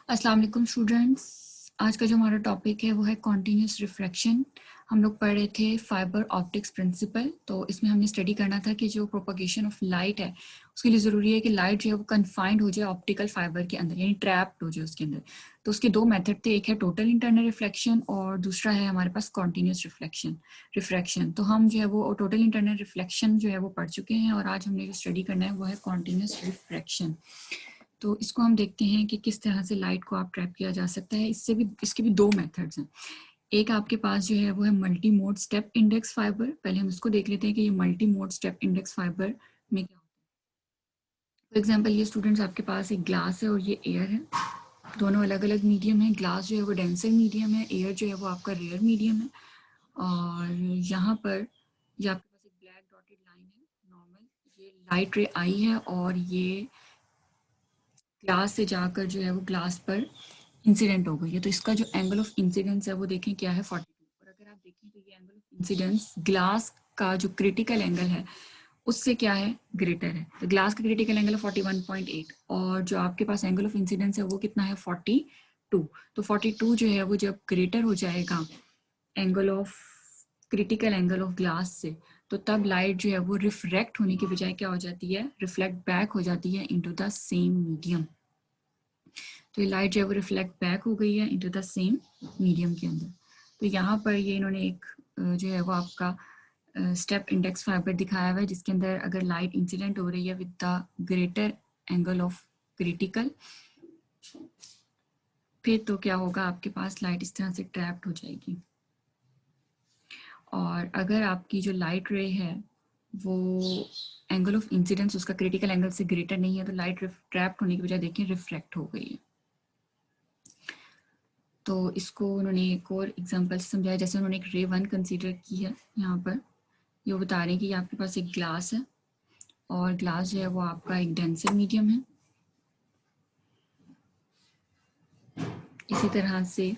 अस्सलाम वालेकुम स्टूडेंट्स। आज का जो हमारा टॉपिक है वो है कॉन्टीन्यूस रिफ्रैक्शन। हम लोग पढ़ रहे थे फाइबर ऑप्टिक्स प्रिंसिपल। तो इसमें हमने स्टडी करना था कि जो प्रोपगेशन ऑफ लाइट है उसके लिए ज़रूरी है कि लाइट जो है वो कन्फाइंड हो जाए ऑप्टिकल फाइबर के अंदर, यानी ट्रैप्ड हो जाए उसके अंदर। तो उसके दो मेथड थे, एक है टोटल इंटरनल रिफ्लेक्शन और दूसरा है हमारे पास कॉन्टीन्यूस रिफ्रैक्शन। तो हम जो है वो टोटल इंटरनल रिफ्लेक्शन जो है वो पढ़ चुके हैं और आज हमने जो स्टडी करना है वो है कॉन्टीन्यूस रिफ्रैक्शन। तो इसको हम देखते हैं कि किस तरह से लाइट को आप ट्रैप किया जा सकता है। इसके भी दो मेथड्स हैं। एक आपके पास जो है वो है multi mode step index fibre. पहले हम इसको देख लेते हैं कि ये multi mode step index fibre में क्या होता है। फॉर एग्जाम्पल ये स्टूडेंट्स आपके पास एक ग्लास है और ये एयर है, दोनों अलग अलग मीडियम है। ग्लास जो है वो डेंसर मीडियम है, एयर जो है वो आपका रेयर मीडियम है। और यहाँ पर ये आपके पास एक ब्लैक डॉटेड लाइन है नॉर्मल, ये लाइट रे आई है और ये ग्लास से जाकर जो है वो ग्लास पर इंसिडेंट हो गई है। तो इसका जो एंगल ऑफ इंसिडेंस है वो देखें क्या है 42। और अगर आप देखें तो ये एंगल ऑफ इंसिडेंस ग्लास का जो क्रिटिकल एंगल है उससे क्या है, ग्रेटर है। तो ग्लास का क्रिटिकल एंगल है 41.8 और जो आपके पास एंगल ऑफ इंसिडेंस है वो कितना है 42। तो 42 जो है वो जब ग्रेटर हो जाएगा angle of critical angle of glass से, तो तब लाइट जो है वो रिफ्रैक्ट होने की बजाय क्या हो जाती है, रिफ्लेक्ट बैक हो जाती है इनटू द सेम मीडियम। तो ये लाइट जो है वो रिफ्लेक्ट बैक हो गई है इनटू द सेम मीडियम के अंदर। तो यहाँ पर ये इन्होंने एक जो है वो आपका स्टेप इंडेक्स फाइबर दिखाया हुआ है जिसके अंदर अगर लाइट इंसिडेंट हो रही है with the greater angle of critical, फिर तो क्या होगा, आपके पास लाइट इस तरह से ट्रैप्ड हो जाएगी। और अगर आपकी जो लाइट रे है वो एंगल ऑफ इंसिडेंस उसका क्रिटिकल एंगल से ग्रेटर नहीं है तो लाइट ट्रैप्ड होने की बजाय देखिए रिफ्रैक्ट हो गई है। तो इसको उन्होंने एक और एग्जांपल से समझाया, जैसे उन्होंने एक रे 1 कंसीडर की है। यहाँ पर ये बता रहे हैं कि आपके पास एक ग्लास है और ग्लास जो है वो आपका एक डेंसर मीडियम है। इसी तरह से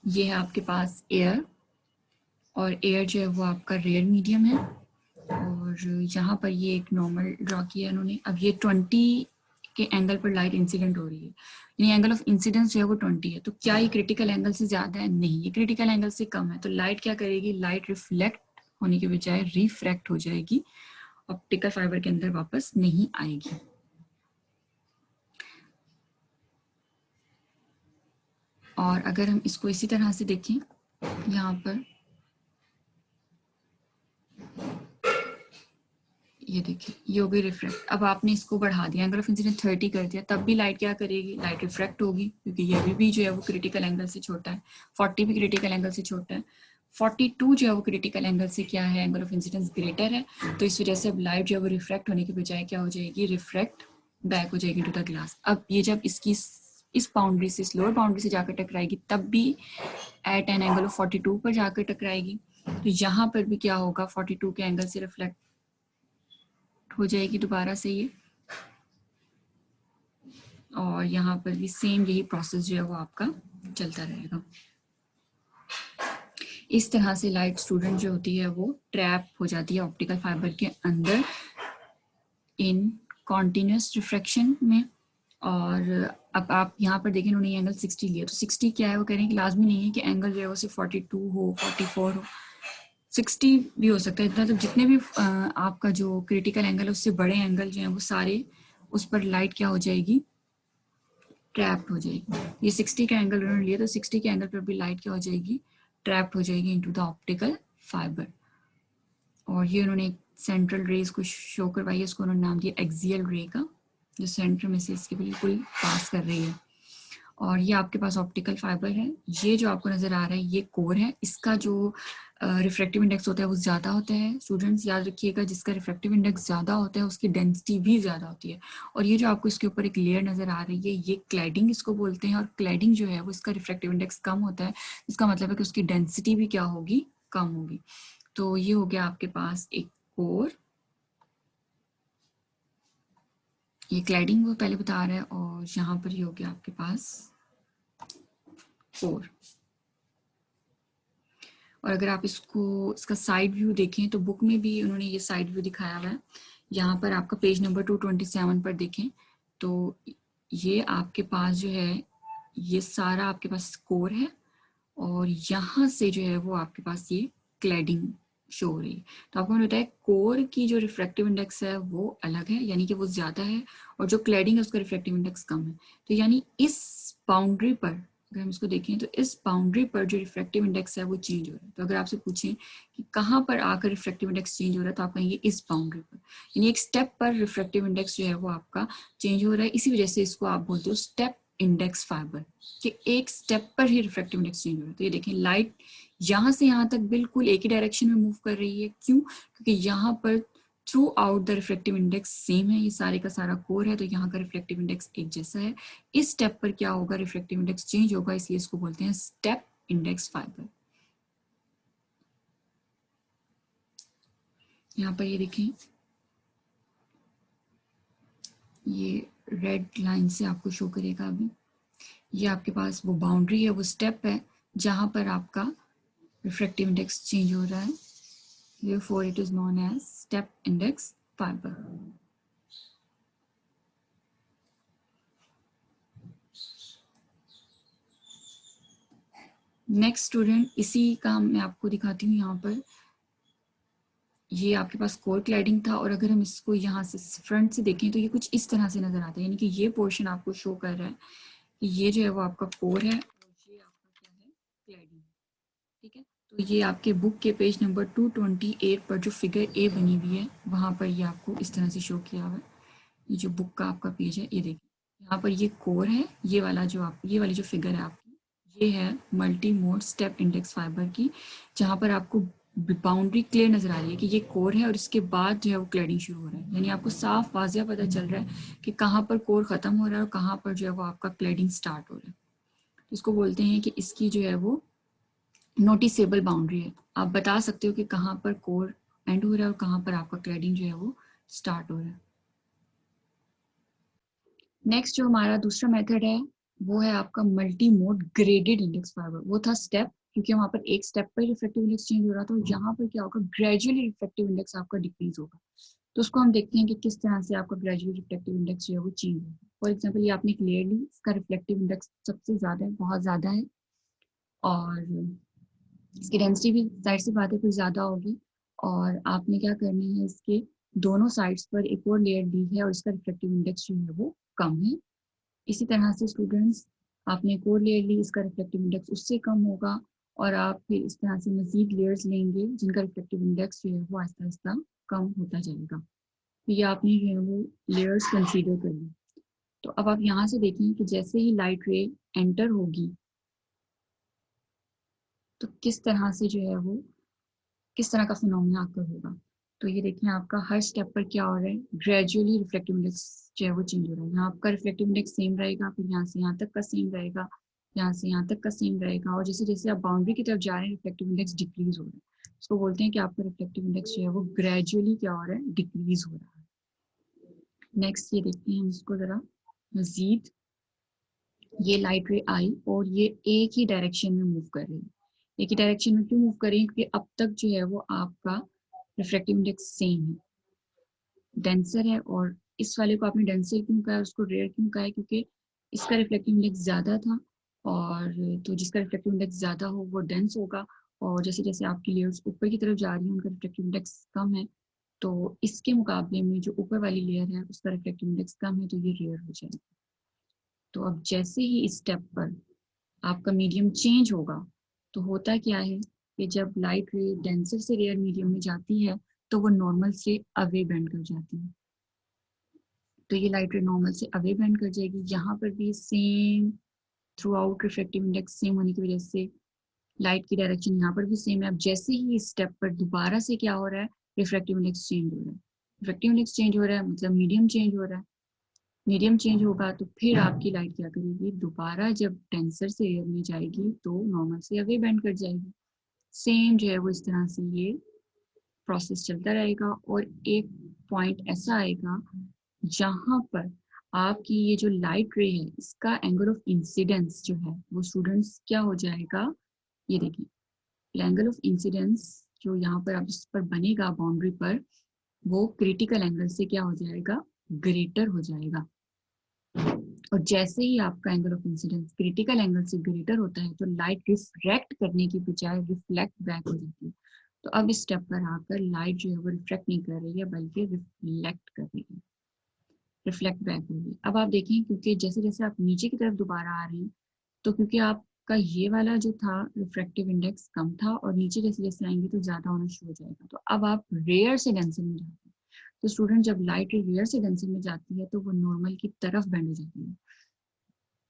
ये है आपके पास एयर और एयर जो है वो आपका रेयर मीडियम है। और यहाँ पर ये एक नॉर्मल ड्रॉ किया है उन्होंने। अब ये 20 के एंगल पर लाइट इंसिडेंट हो रही है, यानी एंगल ऑफ इंसिडेंस जो है वो 20 है। तो क्या ये क्रिटिकल एंगल से ज़्यादा है? नहीं, ये क्रिटिकल एंगल से कम है। तो लाइट क्या करेगी, लाइट रिफ्लेक्ट होने के बजाय रिफ्रैक्ट हो जाएगी, ऑप्टिकल फाइबर के अंदर वापस नहीं आएगी। और अगर हम इसको इसी तरह से देखें, यहाँ पर ये देखिए ये हो गई रिफ्रैक्ट। अब आपने इसको बढ़ा दिया, एंगल ऑफ इंसिडेंस 30 कर दिया, तब भी लाइट क्या करेगी, लाइट रिफ्रैक्ट होगी क्योंकि ये भी जो है वो क्रिटिकल एंगल से छोटा है। 40 भी क्रिटिकल एंगल से छोटा है। 42 जो है वो क्रिटिकल एंगल से क्या है, एंगल ऑफ इंसिडेंस ग्रेटर है। तो इस वजह से अब लाइट जो है वो रिफ्रैक्ट होने के बजाय क्या हो जाएगी, रिफ्रैक्ट बैक हो जाएगी टू द ग्लास। अब ये जब इसकी इस बाउंड्री से, इस लोअर बाउंड्री से जाकर टकराएगी, तब भी एट एन एंगल ऑफ 42 पर जाकर टकराएगी। तो यहाँ पर भी क्या होगा, 42 के एंगल से रिफ्लेक्ट हो जाएगी दोबारा से ये। और यहाँ पर भी सेम यही प्रोसेस जो है वो आपका चलता रहेगा। इस तरह से लाइट स्टूडेंट जो होती है वो ट्रैप हो जाती है ऑप्टिकल फाइबर के अंदर इन कॉन्टिन्यूस रिफ्रैक्शन में। और अब आप यहाँ पर देखें उन्होंने एंगल 60 लिया, तो 60 क्या है, वो कह रहे हैं कि लाजमी नहीं है कि एंगल जो है वो सिर्फ 42 हो, 44 हो, 60 भी हो सकता है। मतलब जितने भी आपका जो क्रिटिकल एंगल है उससे बड़े एंगल जो हैं वो सारे उस पर लाइट क्या हो जाएगी, ट्रैप्ड हो जाएगी। ये 60 का एंगल उन्होंने लिया तो 60 के एंगल पर भी लाइट क्या हो जाएगी, ट्रैप्ड हो जाएगी इनटू द ऑप्टिकल फाइबर। और ये उन्होंने एक सेंट्रल रेज को शो करवाई है, इसको उन्होंने नाम दिया एक्सियल रे का, जो सेंटर में से इसके बिल्कुल पास कर रही है। और ये आपके पास ऑप्टिकल फाइबर है। ये जो आपको नजर आ रहा है ये कोर है, इसका जो रिफ्रैक्टिव इंडेक्स होता है वो ज़्यादा होता है। स्टूडेंट्स याद रखिएगा, जिसका रिफ्रैक्टिव इंडेक्स ज़्यादा होता है उसकी डेंसिटी भी ज़्यादा होती है। और ये जो आपको इसके ऊपर एक लेयर नज़र आ रही है ये क्लैडिंग इसको बोलते हैं। और क्लैडिंग जो है वो इसका रिफ्रैक्टिव इंडेक्स कम होता है, इसका मतलब है कि उसकी डेंसिटी भी क्या होगी, कम होगी। तो ये हो गया आपके पास एक कोर, ये क्लैडिंग वो पहले बता रहा है, और यहाँ पर ये हो गया आपके पास कोर। और अगर आप इसका साइड व्यू देखें तो बुक में भी उन्होंने ये साइड व्यू दिखाया हुआ है। यहाँ पर आपका पेज नंबर 227 पर देखें तो ये आपके पास जो है ये सारा आपके पास कोर है और यहाँ से जो है वो आपके पास ये क्लैडिंग शो हो रही है। तो आपको मैंने बताया कोर की जो रिफ्रैक्टिव इंडेक्स है वो अलग है, यानी कि वो ज़्यादा है, और जो क्लैडिंग है उसका रिफ्रैक्टिव इंडेक्स कम है। तो यानी इस बाउंड्री पर अगर हम इसको देखें तो इस बाउंड्री पर जो रिफ्रैक्टिव इंडेक्स है वो चेंज हो रहा है। तो अगर आपसे पूछें कि कहाँ पर आकर रिफ्रैक्टिव इंडेक्स चेंज हो रहा है, तो आप कहेंगे इस बाउंड्री पर, यानी एक स्टेप पर रिफ्रैक्टिव इंडेक्स जो है वो आपका चेंज हो रहा है। इसी वजह से इसको आप बोलते हो स्टेप इंडेक्स फाइबर, कि एक स्टेप पर ही रिफ्रैक्टिव इंडेक्स चेंज हो रहा है। तो ये देखें लाइट यहाँ से यहाँ तक बिल्कुल एक ही डायरेक्शन में मूव कर रही है। क्यों? क्योंकि यहाँ पर through out the reflective index same है, ये सारे का सारा कोर है, तो यहाँ का रिफ्लेक्टिव इंडेक्स एक जैसा है। इस स्टेप पर क्या होगा, रिफ्लेक्टिव इंडेक्स चेंज होगा, इसलिए इसको बोलते हैं स्टेप इंडेक्स फाइबर। यहाँ पर ये देखें, ये रेड लाइन से आपको शो करेगा अभी, ये आपके पास वो बाउंड्री है, वो स्टेप है जहां पर आपका रिफ्लेक्टिव इंडेक्स चेंज हो रहा है। Therefore, it is known as step index fiber. Next student, इसी का मैं आपको दिखाती हूँ। यहाँ पर ये आपके पास कोर क्लैडिंग था, और अगर हम इसको यहाँ से फ्रंट से देखें तो ये कुछ इस तरह से नजर आता है, यानी कि ये पोर्शन आपको शो कर रहा है कि ये जो है वो आपका कोर है और ये आपका क्या है, क्लैडिंग। ठीक है, तो ये आपके बुक के पेज नंबर 228 पर जो फिगर ए बनी हुई है वहाँ पर ये आपको इस तरह से शो किया हुआ है। ये जो बुक का आपका पेज है, ये देखिए यहाँ पर ये कोर है, ये वाला जो आप, ये वाली जो फिगर है आपकी, ये है multi mode step index fibre की, जहाँ पर आपको बाउंड्री क्लियर नजर आ रही है कि ये कोर है और इसके बाद जो है वो क्लैडिंग शुरू हो रहा है। यानी आपको साफ वाजिया पता चल रहा है कि कहाँ पर कोर खत्म हो रहा है और कहाँ पर जो है वो आपका क्लैडिंग स्टार्ट हो रहा है। तो इसको बोलते हैं कि इसकी जो है वो नोटिसेबल बाउंड्री है। आप बता सकते हो कि कहाँ पर कोर एंड हो रहा है और कहाँ पर आपका क्लैडिंग जो है वो स्टार्ट हो रहा है। नेक्स्ट जो हमारा दूसरा मेथड है वो है आपका multi mode graded index fibre. वो था स्टेप, क्योंकि वहां पर एक स्टेप पर रिफ्लेक्टिव इंडेक्स चेंज हो रहा था, यहाँ पर क्या होगा, ग्रेजुअली रिफ्लेक्टिव इंडेक्स आपका डिक्रीज होगा। तो उसको हम देखते हैं कि किस तरह से आपका ग्रेजुअली रिफ्लेक्टिव इंडेक्स जो है वो चेंज होगा। फॉर एग्जाम्पल, ये आपने क्लियरली इसका रिफ्लेक्टिव इंडेक्स सबसे ज्यादा है, बहुत ज्यादा है, और इसकी डेंसिटी भी जाहिर सी बात है कुछ ज़्यादा होगी। और आपने क्या करना है, इसके दोनों साइड्स पर एक और लेयर ली है और इसका रिफ्लेक्टिव इंडेक्स जो है वो कम है। इसी तरह से स्टूडेंट्स, आपने एक और लेयर ली, इसका रिफ्लेक्टिव इंडेक्स उससे कम होगा, और आप फिर इस तरह से मजीद लेयर्स लेंगे जिनका रिफ्लेक्टिव इंडेक्स जो है वो आहिस्ता आहिस्ता कम होता जाएगा। तो ये आपने जो है वो लेयर्स कंसीडर कर ली। तो अब आप यहाँ से देखें कि जैसे ही लाइट रे एंटर होगी तो किस तरह से जो है वो, किस तरह का फिनोमेना आकर होगा। तो ये देखिए आपका हर स्टेप पर क्या हो रहा है, ग्रेजुअली रिफ्लेक्टिव इंडेक्स जो है वो चेंज हो रहा है। यहाँ आपका रिफ्लेक्टिव इंडेक्स सेम रहेगा, फिर यहाँ से यहाँ तक का सेम रहेगा, यहाँ से यहाँ तक का सेम रहेगा, और जैसे जैसे आप बाउंड्री की तरफ जा रहे हैं रिफ्लेक्टिव इंडेक्स डिक्रीज हो रहा है। उसको बोलते हैं कि आपका रिफ्लेक्टिव इंडेक्स जो है वो ग्रेजुअली क्या हो रहा है, डिक्रीज हो रहा है। नेक्स्ट ये देखते हैं हम इसको जरा मजीद। ये लाइट रे आई और ये एक ही डायरेक्शन में मूव कर रही है। एक ही डायरेक्शन में क्यों मूव कर रही है, क्योंकि अब तक जो है वो आपका रिफ्लेक्टिव इंडेक्स सेम है, डेंसर है। और इस वाले को आपने डेंसर क्यों कहा है, उसको रेयर क्यों कहा है, क्योंकि इसका रिफ्लेक्टिव इंडेक्स ज़्यादा था, और तो जिसका रिफ्लेक्टिव इंडेक्स ज़्यादा हो वो डेंस होगा, और जैसे जैसे आपकी लेयर्स ऊपर की तरफ जा रही हैं उनका रिफ्लेक्टिव इंडेक्स कम है, तो इसके मुकाबले में जो ऊपर वाली लेयर है उसका रिफ्लेक्टिव इंडेक्स कम है, तो ये रेयर हो जाएगा। तो अब जैसे ही इस स्टेप पर आपका मीडियम चेंज होगा, तो होता क्या है कि जब लाइट रे डेंसर से रेयर मीडियम में जाती है तो वो नॉर्मल से अवे बेंड कर जाती है। तो ये लाइट रे नॉर्मल से अवे बेंड कर जाएगी। यहाँ पर भी same, through out reflective index same होने की वजह से लाइट की डायरेक्शन यहाँ पर भी सेम है। अब जैसे ही इस स्टेप पर दोबारा से क्या हो रहा है, रिफ्लेक्टिव इंडेक्स चेंज हो रहा है। रिफ्लेक्टिव इंडेक्स चेंज हो रहा है मतलब मीडियम चेंज हो रहा है। मीडियम चेंज होगा तो फिर आपकी लाइट क्या करेगी, दोबारा जब टेंसर से एयर में जाएगी तो नॉर्मल से अवे बेंड कर जाएगी। सेम जो है वो इस तरह से ये प्रोसेस चलता रहेगा, और एक पॉइंट ऐसा आएगा जहां पर आपकी ये जो लाइट रे है इसका एंगल ऑफ इंसिडेंस जो है वो स्टूडेंट्स क्या हो जाएगा, ये देखिए एंगल ऑफ इंसिडेंस जो यहाँ पर अब इस पर बनेगा बाउंड्री पर, वो क्रिटिकल एंगल से क्या हो जाएगा, ग्रेटर हो जाएगा। और जैसे ही आपका angle of incidence critical angle से ग्रेटर होता है तो लाइट रिफ्रैक्ट करने की बजाय रिफ्लेक्ट बैक हो जाती है। तो अब इस स्टेप पर आकर लाइट जो है वो रिफ्रैक्ट नहीं कर रही है बल्कि रिफ्लेक्ट कर रही है, रिफ्लेक्ट बैक हो रही है। अब आप देखें क्योंकि जैसे जैसे आप नीचे की तरफ दोबारा आ रहे हैं तो क्योंकि आपका ये वाला जो था रिफ्रैक्टिव इंडेक्स कम था और नीचे जैसे जैसे आएंगे तो ज़्यादा होना शुरू हो जाएगा। तो अब आप रेयर से डेंसिटी में जाते हैं। तो स्टूडेंट जब लाइट रेयर से डेंसिटी में जाती है तो वो नॉर्मल की तरफ बेंड हो जाती है,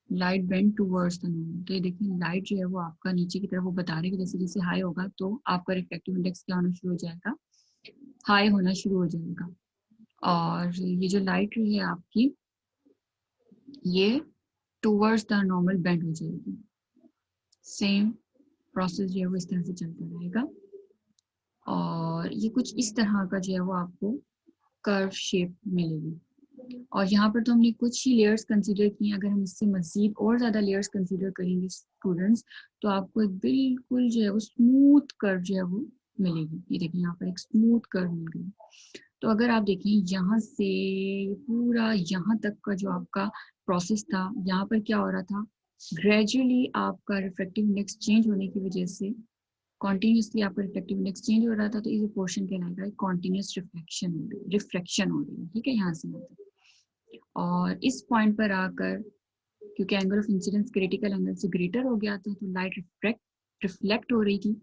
light bend towards the normal. तो ये देखिए लाइट जो है वो आपका नीचे की तरफ वो बता रहे हैं कि जैसे जैसे हाई होगा तो आपका रिफ्रैक्टिव इंडेक्स क्या होना शुरू हो जाएगा, हाई होना शुरू हो जाएगा। और ये जो लाइट है आपकी ये टूवर्ड्स द नॉर्मल बेंड हो जाएगी। सेम प्रोसेस जो है वो इस तरह से चलता रहेगा और ये कुछ इस तरह का जो है वो आपको कर्व शेप मिलेगी। और यहाँ पर तो हमने कुछ ही लेयर्स कंसीडर किए, अगर हम इससे मजीद और ज़्यादा लेयर्स कंसीडर करेंगे स्टूडेंट्स तो आपको एक बिल्कुल जो है वो स्मूथ कर्व जो है वो मिलेगी। ये देखिए यहाँ पर एक स्मूथ कर्व मिल गई। तो अगर आप देखें यहाँ से पूरा यहाँ तक का जो आपका प्रोसेस था, यहाँ पर क्या हो रहा था, ग्रेजुअली आपका रिफ्रैक्टिव इंडेक्स चेंज होने की वजह से कॉन्टिन्यूसली आपका रिफ्लेक्टिव इंडेक्स चेंज हो रहा था। तो इस पोर्शन कहलाएगा कॉन्टिन्यूस रिफ्लेक्शन हो रही है, ठीक है, यहाँ से यहाँ तक। और इस पॉइंट पर आकर क्योंकि angle of incidence critical angle से ग्रेटर हो गया था तो लाइट रिफ्लेक्ट हो रही थी।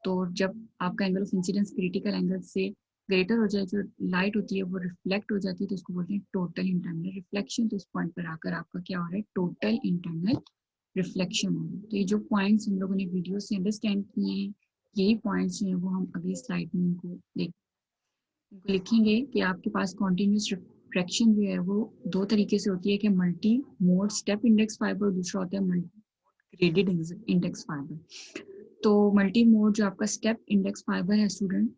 तो जब आपका angle of incidence critical angle से ग्रेटर हो जाए जो लाइट होती है वो रिफ्लेक्ट हो जाती है तो उसको बोलते हैं टोटल इंटरनल रिफ्लेक्शन। तो इस पॉइंट पर आकर आपका क्या हो रहा है, टोटल इंटरनल रिफ्लेक्शन हो रहा है। तो ये जो पॉइंट्स हम लोगों ने वीडियो से अंडरस्टैंड किए हैं यही पॉइंट्स जो है वो हम अगली स्लाइड में इनको लिखेंगे कि आपके पास कॉन्टिन्यूस रिफ्रैक्शन जो है वो दो तरीके से होती है कि multi mode step index fibre और दूसरा होता है मल्टी ग्रेडेड इंडेक्स फाइबर। तो मल्टी मोड जो आपका स्टेप इंडेक्स फाइबर है स्टूडेंट,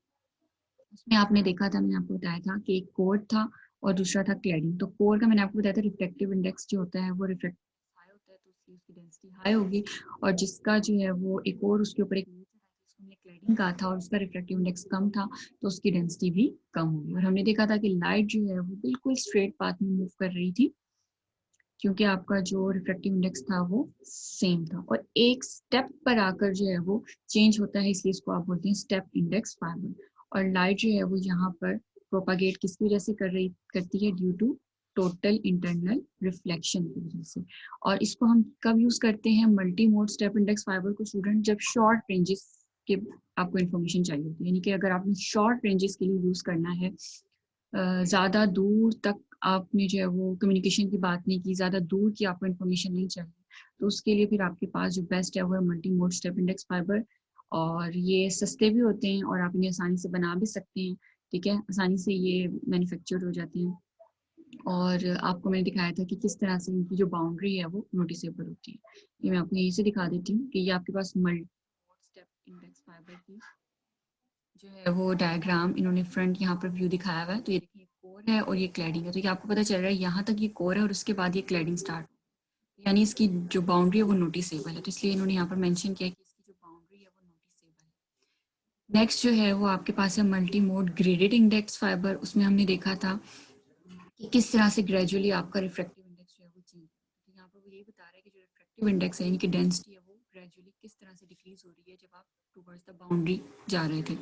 उसमें आपने देखा था, मैंने आपको बताया था कि एक कोर था और दूसरा था क्लैडिंग। तो कोर का मैंने आपको बताया था रिफ्लेक्टिव इंडेक्स जो होता है वो रिफ्लेक्टिव हाई होता है तो उसकी डेंसिटी हाई होगी, और जिसका जो है वो एक और उसके ऊपर एक हमने क्लैडिंग कहा था और उसका रिफ्लेक्टिव इंडेक्स कम था तो उसकी डेंसिटी भी कम होगी। और हमने देखा था कि लाइट जो है वो बिल्कुल स्ट्रेट पाथ में मूव कर रही थी क्योंकि आपका जो रिफ्लेक्टिव इंडेक्स था वो सेम था, और एक स्टेप पर आकर जो है वो चेंज होता है इसलिए इसको आप बोलते हैं स्टेप इंडेक्स फाइबर। और लाइट जो है वो यहाँ पर प्रोपागेट किसकी वजह से करती है, due to total internal reflection की वजह से। और इसको हम कब यूज करते हैं multi mode step index fibre को स्टूडेंट, जब शॉर्ट रेंजेस के आपको इन्फॉर्मेशन चाहिए होती है, यानी कि अगर आपने शॉर्ट रेंजेस के लिए यूज करना है, ज़्यादा दूर तक आपने जो है वो कम्युनिकेशन की बात नहीं की, ज़्यादा दूर की आपको इन्फॉर्मेशन नहीं चाहिए, तो उसके लिए फिर आपके पास जो बेस्ट है वो है multi mode step index fibre. और ये सस्ते भी होते हैं और आप इन्हें आसानी से बना भी सकते हैं, ठीक है, आसानी से ये मैन्युफैक्चर हो जाती हैं। और आपको मैंने दिखाया था कि किस तरह से इनकी जो बाउंड्री है वो नोटिसेबल होती है। ये मैं आपको यहीं से दिखा देती हूँ कि ये आपके पास मल्टी स्टेप इंडेक्स फाइबर की जो है वो डायग्राम इन्होंने फ्रंट यहाँ पर व्यू दिखाया हुआ है। तो ये देखिए कोर है और ये क्लैडिंग है, तो ये आपको पता चल रहा है यहाँ तक ये कोर है और उसके बाद ये क्लैडिंग स्टार्ट, यानी इसकी जो बाउंड्री है वो नोटिसेबल है, तो इसलिए इन्होंने यहाँ पर मेंशन किया कि इसकी जो बाउंड्री है वो नोटिसेबल है। नेक्स्ट जो है वो आपके पास है multi mode graded index fibre. उसमें हमने देखा था कि किस तरह से ग्रेजुअली आपका रिफ्रैक्टिव इंडेक्स जो है वो चेंज, तो यहाँ पर वो यही बता रहा है कि जो रिफ्रैक्टिव इंडेक्स है यानी कि डेंसिटी है वो ग्रेजुअली किस तरह से डिक्रीज हो रही है जब आप टूवर्ड्स द बाउंड्री जा रहे थे।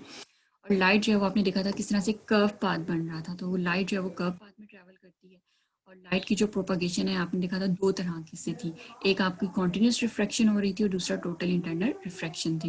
और लाइट जो है वो आपने देखा था किस तरह से कर्व पाथ बन रहा था, तो वो लाइट जो है वो कर्व पाथ में ट्रैवल करती है। और लाइट की जो प्रोपागेशन है आपने देखा था दो तरह की से थी, एक आपकी कॉन्टिन्यूस रिफ्रैक्शन हो रही थी और दूसरा टोटल इंटरनल रिफ्लेक्शन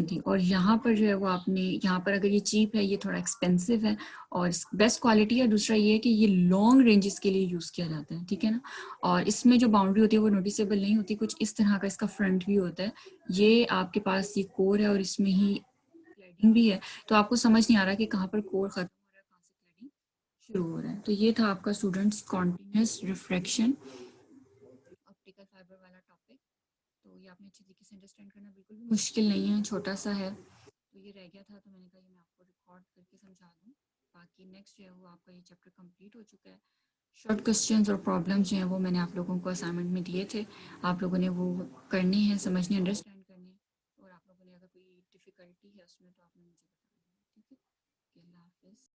थी। और यहाँ पर जो है वो आपने यहाँ पर अगर ये चीप है, ये थोड़ा एक्सपेंसिव है और बेस्ट क्वालिटी है, दूसरा ये है कि ये लॉन्ग रेंजेस के लिए यूज़ किया जाता है, ठीक है ना। और इसमें जो बाउंड्री होती है वो नोटिसेबल नहीं होती, कुछ इस तरह का इसका फ्रंट व्यू होता है। ये आपके पास ये कोर है और इसमें ही क्लैडिंग भी है, तो आपको समझ नहीं आ रहा कि कहाँ पर कोर खत्म हो रहा है कहाँ से क्लैडिंग शुरू हो रहा है। तो ये था आपका students continuous refraction optical fibre वाला टॉपिक। तो ये आपने अच्छी तरीके से अंडरस्टैंड करना बिल्कुल भी मुश्किल नहीं है, छोटा सा है। तो ये रह गया था तो मैंने कहा ये मैं आपको रिकॉर्ड करके समझा दूँ। बाकी नेक्स्ट जो है वो आपका ये चैप्टर कंप्लीट हो चुका है। शॉर्ट क्वेश्चंस और प्रॉब्लम्स जो हैं वो मैंने आप लोगों को असाइनमेंट में दिए थे, आप लोगों ने वो करने हैं, समझने, अंडरस्टैंड करने। और आप लोगों ने अगर कोई डिफ़िकल्टी है उसमें तो आपने मुझे बताना है, ठीक है। अल्लाह हाफिज़।